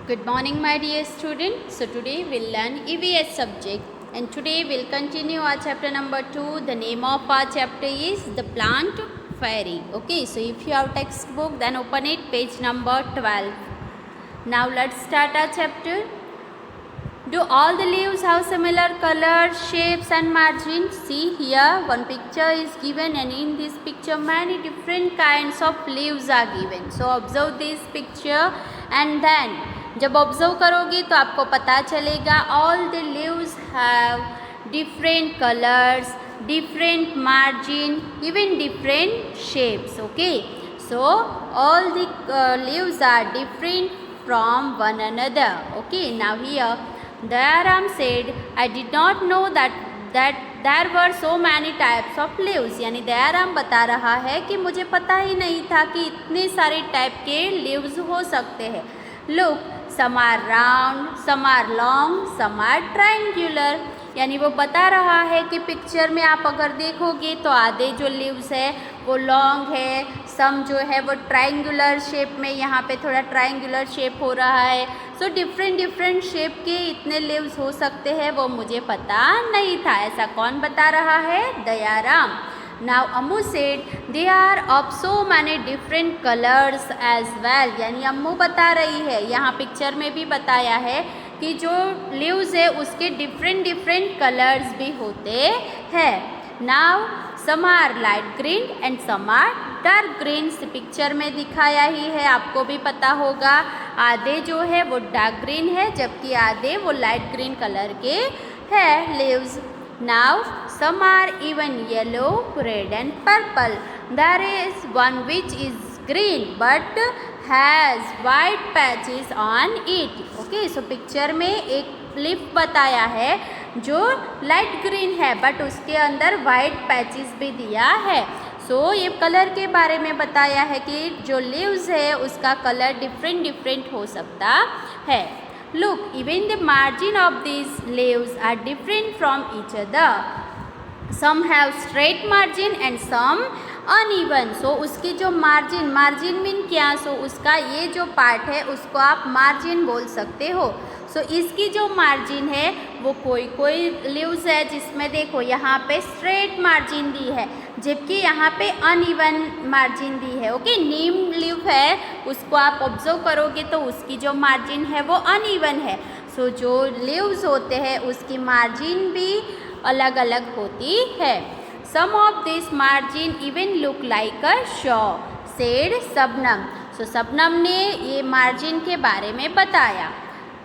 Good morning, my dear students. So today we'll learn EVS subject, and today we'll continue our chapter number 2. The name of our chapter is The Plant Fairy. Okay, so if you have textbook, then open it, page number 12. Now let's start our chapter. Do all the leaves have similar colors, shapes and margins? See here, one picture is given, and in this picture many different kinds of leaves are given. So observe this picture, and then जब observe करोगे तो आपको पता चलेगा all the leaves have different colours, different margin, even different shapes. Okay, so all the leaves are different from one another. Okay, now here Dayaram said, I did not know that there were so many types of leaves. यानी दयाराम बता रहा है कि मुझे पता ही नहीं था कि इतने सारे टाइप के leaves हो सकते हैं. Look, some are round, some are long, some are triangular. यानी वो बता रहा है कि पिक्चर में आप अगर देखोगे तो आधे जो लीव्स है वो लॉन्ग है, सम जो है वो ट्रायंगुलर शेप में, यहाँ पे थोड़ा ट्रायंगुलर शेप हो रहा है. सो डिफरेंट शेप के इतने लीव्स हो सकते हैं वो मुझे पता नहीं था. ऐसा कौन बता रहा है? Dayaram. Now Ammu said they are of so many different colors as well. यानी अम्मू बता रही है, यहाँ पिक्चर में भी बताया है कि जो लीव्स है उसके डिफरेंट कलर्स भी होते हैं. Now some are light green and some are dark green. Picture में दिखाया ही है, आपको भी पता होगा. आधे जो है वो डार्क ग्रीन है जबकि आधे वो लाइट ग्रीन कलर के है leaves. Now some are even yellow, red and purple. There is one which is green but has white patches on it. Okay, so picture में एक लीफ बताया है जो लाइट ग्रीन है बट उसके अंदर वाइट पैचेस भी दिया है. सो ये कलर के बारे में बताया है कि जो लीव्स है उसका कलर डिफरेंट हो सकता है. Look, even the margin of these leaves are different from each other. Some have straight margin and some uneven. So उसकी जो margin मीन क्या? So उसका ये जो पार्ट है उसको आप margin बोल सकते हो. सो इसकी जो मार्जिन है वो कोई लीव्स है जिसमें देखो यहाँ पे स्ट्रेट मार्जिन दी है जबकि यहाँ पे अनइवन मार्जिन दी है. ओके, नीम लीव है उसको आप ऑब्जर्व करोगे तो उसकी जो मार्जिन है वो अनइवन है. सो जो लीव्स होते हैं उसकी मार्जिन भी अलग अलग होती है. Some of this margin even look like a shaw, said Shabnam. So Shabnam ने ये मार्जिन के बारे में बताया.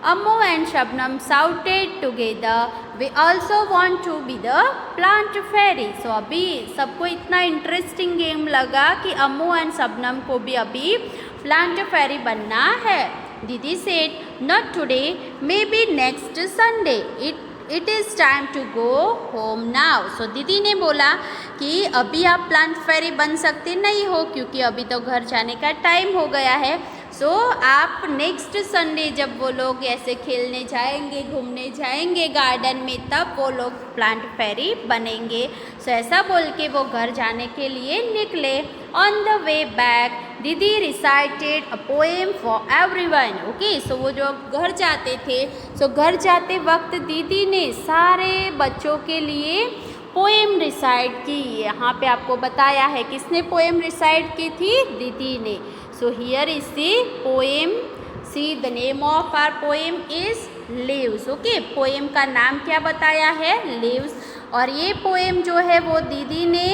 Ammu and Shabnam shouted together, we also want to be the plant fairy. So अभी सबको इतना इंटरेस्टिंग गेम लगा कि अम्मू एंड शबनम को भी अभी प्लांट फेरी बनना है. दीदी said, not today, maybe next Sunday. It is time to go home now. So दीदी ने बोला कि अभी आप प्लांट फेरी बन सकते नहीं हो क्योंकि अभी तो घर जाने का टाइम हो गया है. सो आप नेक्स्ट संडे जब वो लोग ऐसे खेलने जाएंगे, घूमने जाएंगे गार्डन में, तब वो लोग प्लांट फेरी बनेंगे. सो ऐसा बोल के वो घर जाने के लिए निकले. ऑन द वे बैक दीदी recited a poem for everyone. Okay, so वो जो घर जाते थे, सो घर जाते वक्त दीदी ने सारे बच्चों के लिए पोएम रिसाइट की. यहाँ पे आपको बताया है किसने पोएम रिसाइट की थी? दीदी ने. So here is the poem. See, the name of our poem is Leaves. Okay, poem का नाम क्या बताया है? Leaves. और ये poem जो है वो दीदी ने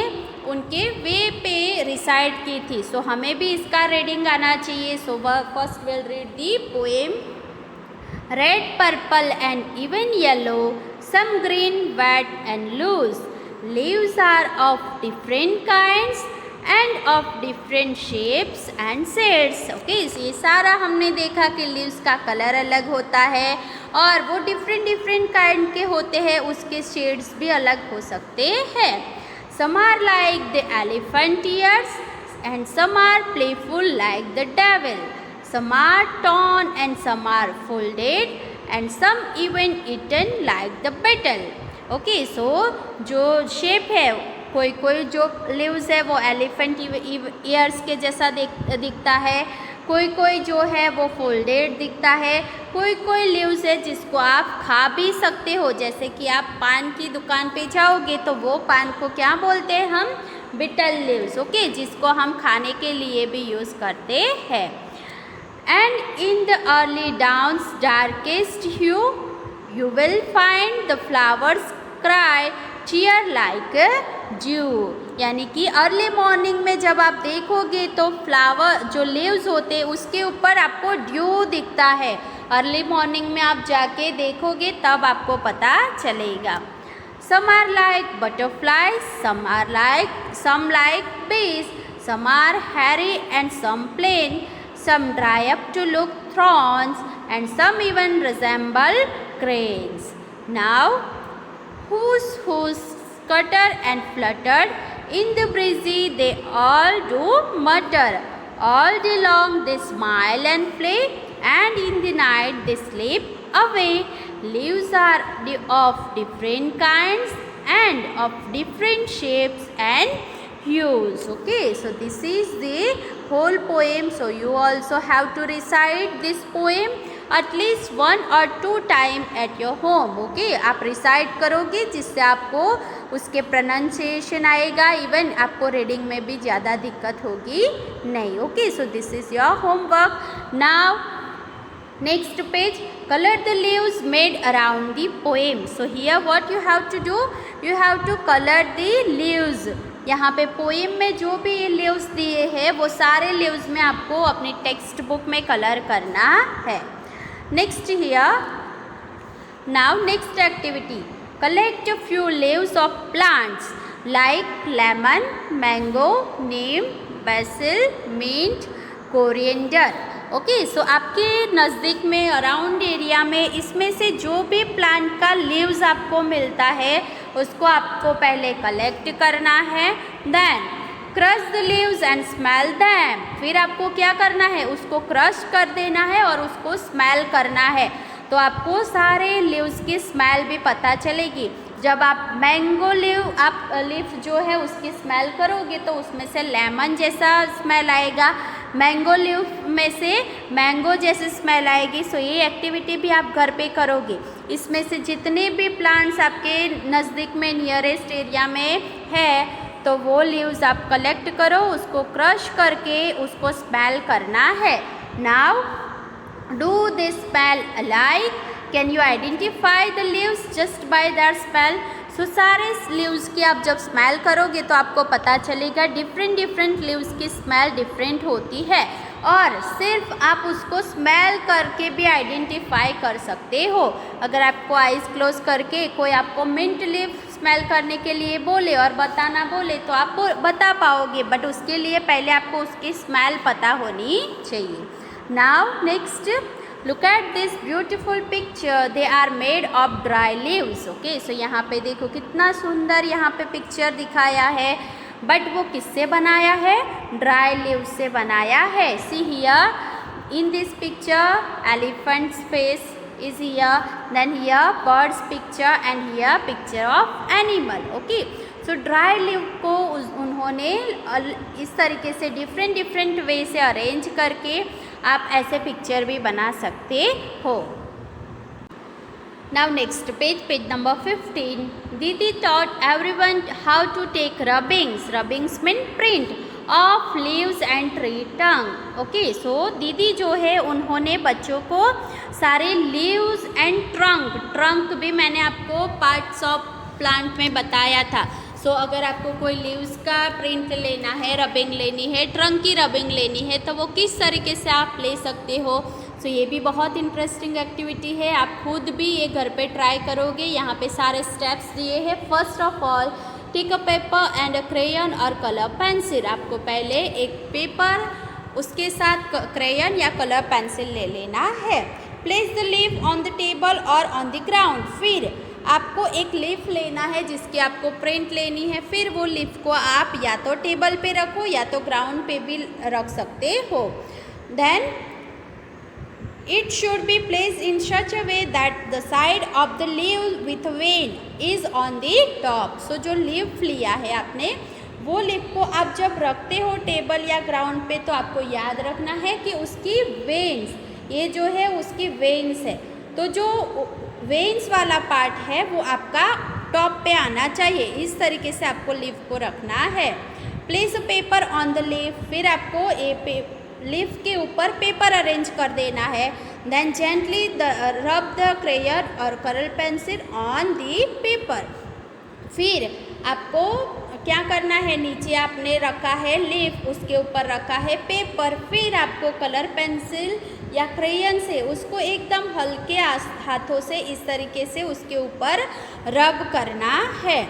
उनके वे पे रिसाइट की थी. सो हमें भी इसका रीडिंग आना चाहिए. So first will read the poem. Red, purple and even yellow, some green, wet and loose. Leaves are of different kinds and of different shapes and shades. Okay, ये सारा हमने देखा कि लीव्स का कलर अलग होता है और वो डिफरेंट काइंड के होते हैं, उसके शेड्स भी अलग हो सकते हैं. Some are like the elephant ears and some are playful like the devil. Some are torn and some are folded and some even eaten like the beetle. Okay, so जो शेप है कोई जो leaves है वो elephant years के जैसा दिखता है, कोई कोई जो है वो फोल्डेड दिखता है, कोई कोई लीव्स है जिसको आप खा भी सकते हो। जैसे कि आप पान की दुकान पे जाओगे तो वो पान को क्या बोलते हैं हम, बिटल लीव्स, ओके, जिसको हम खाने के लिए भी यूज़ करते हैं। And in the early dawn's darkest hue you will find the flowers cry cheer like dew, यानी कि अर्ली मॉर्निंग में जब आप देखोगे तो फ्लावर जो लीव्स होते हैं उसके ऊपर आपको ड्यू दिखता है। अर्ली मॉर्निंग में आप जाके देखोगे तब आपको पता चलेगा। Some are like butterflies, some like bees, some are hairy and some plain, some dry up to look thorns, and some even resemble cranes. Now, whose scutter and fluttered in the breezy, they all do mutter. All day long they smile and play, and in the night they sleep away. Leaves are of different kinds and of different shapes and hues. Okay, so this is the whole poem. So you also have to recite this poem at least 1 or 2 times at your home. Okay, आप recite करोगे जिससे आपको उसके pronunciation आएगा, even आपको reading में भी ज़्यादा दिक्कत होगी नहीं। Okay, so this is your homework. Now next page, color the leaves made around the poem. So here what you have to do, you have to color the leaves. यहाँ पे poem में जो भी लीव्स दिए हैं वो सारे leaves में आपको अपनी टेक्स्ट बुक में कलर करना है। Next here, now next activity, collect a few leaves of plants like lemon, mango, neem, basil, mint, coriander. Okay, so आपके नज़दीक में अराउंड एरिया में इसमें से जो भी प्लांट का लीव्स आपको मिलता है उसको आपको पहले कलेक्ट करना है। Then crush the leaves and smell them, फिर आपको क्या करना है, उसको क्रश कर देना है और उसको स्मेल करना है। तो आपको सारे लीव्स की स्मेल भी पता चलेगी। जब आप मैंगो लीफ जो है उसकी स्मेल करोगे तो उसमें से लेमन जैसा स्मेल आएगा, मैंगो लीफ में से मैंगो जैसी स्मेल आएगी। सो ये एक्टिविटी भी आप घर पे करोगे। इसमें से जितने भी प्लांट्स आपके नज़दीक में नियरेस्ट एरिया में है तो वो लीव्स आप कलेक्ट करो, उसको क्रश करके उसको स्मेल करना है। Now do this smell alike, can you identify the leaves just by that smell. So सारे लीव्स की आप जब स्मेल करोगे तो आपको पता चलेगा डिफरेंट लीव्स की स्मेल डिफरेंट होती है और सिर्फ आप उसको स्मेल करके भी आइडेंटिफाई कर सकते हो। अगर आपको आइज़ क्लोज करके कोई आपको मिंट लीफ स्मेल करने के लिए बोले और बताना बोले तो आप बता पाओगे, बट उसके लिए पहले आपको उसकी स्मेल पता होनी चाहिए। Now next, look at this beautiful picture, they are made of dry leaves. Okay, so यहाँ पे देखो कितना सुंदर यहाँ पे पिक्चर दिखाया है, बट वो किससे बनाया है, ड्राई लीव्स से बनाया है। See here in this picture elephants face is here, then here birds picture and here picture of animal. Okay, so dry leaf को उन्होंने इस तरीके से डिफरेंट वे से अरेंज करके आप ऐसे पिक्चर भी बना सकते हो। Now next page, page number 15. Didi taught everyone how to take rubbings. Rubbings mean print of leaves and tree trunk. Okay, so दीदी जो है उन्होंने बच्चों को सारे leaves and trunk भी मैंने आपको पार्ट्स ऑफ प्लांट में बताया था। सो अगर आपको कोई लीव्स का प्रिंट लेना है, रबिंग लेनी है, ट्रंक की रबिंग लेनी है तो वो किस तरीके से आप ले सकते हो। सो ये भी बहुत इंटरेस्टिंग एक्टिविटी है, आप खुद भी ये घर पे ट्राई करोगे। यहाँ पे सारे स्टेप्स दिए हैं। First of all, take a paper and a crayon और कलर पेंसिल। आपको पहले एक पेपर उसके साथ क्रेयन या कलर पेंसिल ले लेना है। Place the leaf on the table और ऑन द ग्राउंड। फिर आपको एक लीफ लेना है जिसकी आपको प्रिंट लेनी है। फिर वो लीफ को आप या तो टेबल पे रखो या तो ग्राउंड पे भी रख सकते हो। Then it should be place in such a way that the side of the leaf with vein is on the top. So जो लीफ लिया है आपने वो लीफ को आप जब रखते हो टेबल या ग्राउंड पे तो आपको याद रखना है कि उसकी वेन्स, ये जो है उसकी वेन्स है, तो जो वेन्स वाला पार्ट है वो आपका टॉप पे आना चाहिए। इस तरीके से आपको लीफ को रखना है। Place paper on the leaf, फिर आपको लीफ के ऊपर पेपर अरेंज कर देना है। देन जेंटली रब द क्रेयर और colour pencil on the paper. फिर आपको क्या करना है, नीचे आपने रखा है लीफ, उसके ऊपर रखा है पेपर, फिर आपको कलर पेंसिल या क्रेयन से उसको एकदम हल्के हाथों से इस तरीके से उसके ऊपर रब करना है।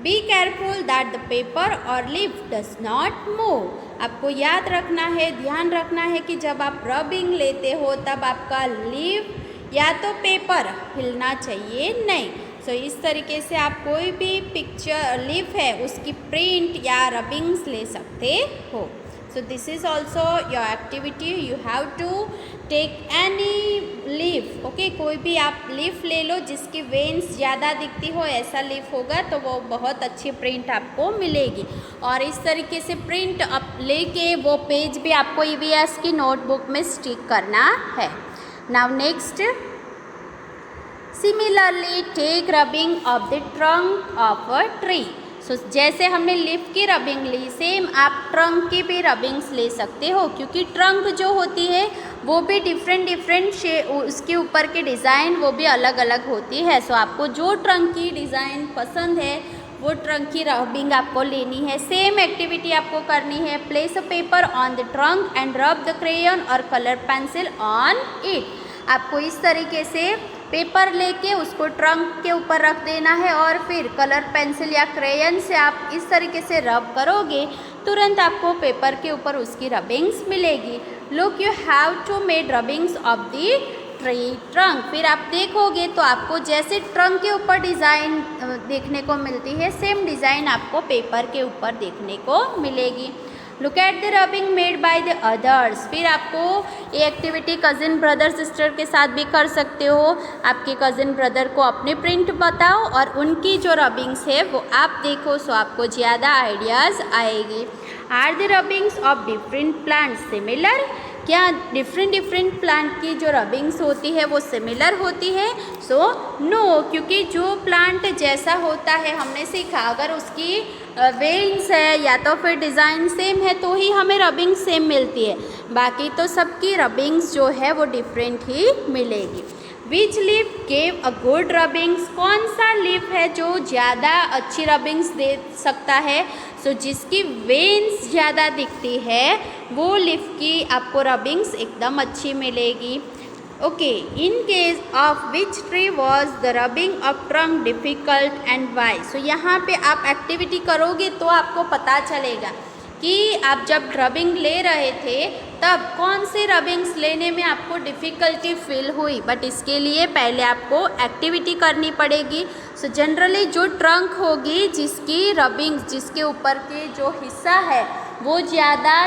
Be careful that the paper और लीफ डज नॉट मूव। आपको याद रखना है, ध्यान रखना है कि जब आप रबिंग लेते हो तब आपका लीफ या तो पेपर हिलना चाहिए नहीं। सो इस तरीके से आप कोई भी पिक्चर लीफ है उसकी प्रिंट या रबिंग्स ले सकते हो। So this is also your activity. You have to take any leaf, okay, कोई भी आप लीफ ले लो जिसकी वेन्स ज़्यादा दिखती हो, ऐसा लीफ होगा तो वो बहुत अच्छी प्रिंट आपको मिलेगी। और इस तरीके से प्रिंट आप लेके वो पेज भी आपको EVS की नोटबुक में स्टिक करना है। Now next, similarly take rubbing of the trunk of a tree. So जैसे हमने लीफ की रबिंग ली, सेम आप ट्रंक की भी रबिंग्स ले सकते हो, क्योंकि ट्रंक जो होती है वो भी डिफरेंट उसके ऊपर की डिज़ाइन वो भी अलग अलग होती है। सो आपको जो ट्रंक की डिज़ाइन पसंद है वो ट्रंक की रबिंग आपको लेनी है। सेम एक्टिविटी आपको करनी है। Place a paper on the trunk and रब द क्रेयन और कलर पेंसिल ऑन इट। आपको इस तरीके से पेपर लेके उसको ट्रंक के ऊपर रख देना है और फिर कलर पेंसिल या क्रेयन से आप इस तरीके से रब करोगे, तुरंत आपको पेपर के ऊपर उसकी रबिंग्स मिलेगी। Look, you have to made rubbings of the tree trunk. फिर आप देखोगे तो आपको जैसे ट्रंक के ऊपर डिज़ाइन देखने को मिलती है, सेम डिज़ाइन आपको पेपर के ऊपर देखने को मिलेगी। Look at the rubbing made by the others. फिर आपको ये एक्टिविटी कज़िन ब्रदर सिस्टर के साथ भी कर सकते हो। आपके कज़िन ब्रदर को अपने प्रिंट बताओ और उनकी जो रबिंग्स है वो आप देखो, सो आपको ज़्यादा आइडियाज़ आएगी। Are the rubbings of different plants similar? क्या डिफरेंट प्लांट की जो रबिंग्स होती है वो सिमिलर होती है? सो नो, क्योंकि जो प्लांट जैसा होता है हमने सीखा, अगर उसकी वेन्स है या तो फिर डिज़ाइन सेम है तो ही हमें रबिंग सेम मिलती है, बाकी तो सबकी रबिंग्स जो है वो डिफरेंट ही मिलेगी। विच लीफ गेव अ गुड रबिंग्स? कौन सा लीफ है जो ज़्यादा अच्छी रबिंग्स दे सकता है? सो जिसकी वेन्स ज़्यादा दिखती है वो लीफ की आपको रबिंग्स एकदम अच्छी मिलेगी। Okay, in case of which tree was the rubbing of trunk difficult and why? So यहाँ पे आप एक्टिविटी करोगे तो आपको पता चलेगा कि आप जब रबिंग ले रहे थे तब कौन सी रबिंग्स लेने में आपको डिफ़िकल्टी फील हुई, बट इसके लिए पहले आपको एक्टिविटी करनी पड़ेगी। सो जनरली जो ट्रंक होगी जिसकी रबिंग्स, जिसके ऊपर के जो हिस्सा है वो ज़्यादा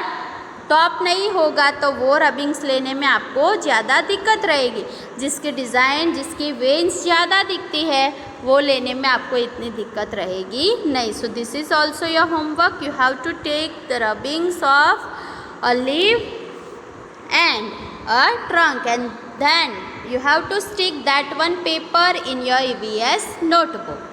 टॉप नहीं होगा तो वो रबिंग्स लेने में आपको ज़्यादा दिक्कत रहेगी। जिसकी डिज़ाइन, जिसकी वेन्स ज़्यादा दिखती है वो लेने में आपको इतनी दिक्कत रहेगी नहीं। So this is also your homework. You have to take the rubbings of a leaf and a trunk and then you have to stick that one paper in your EVS notebook.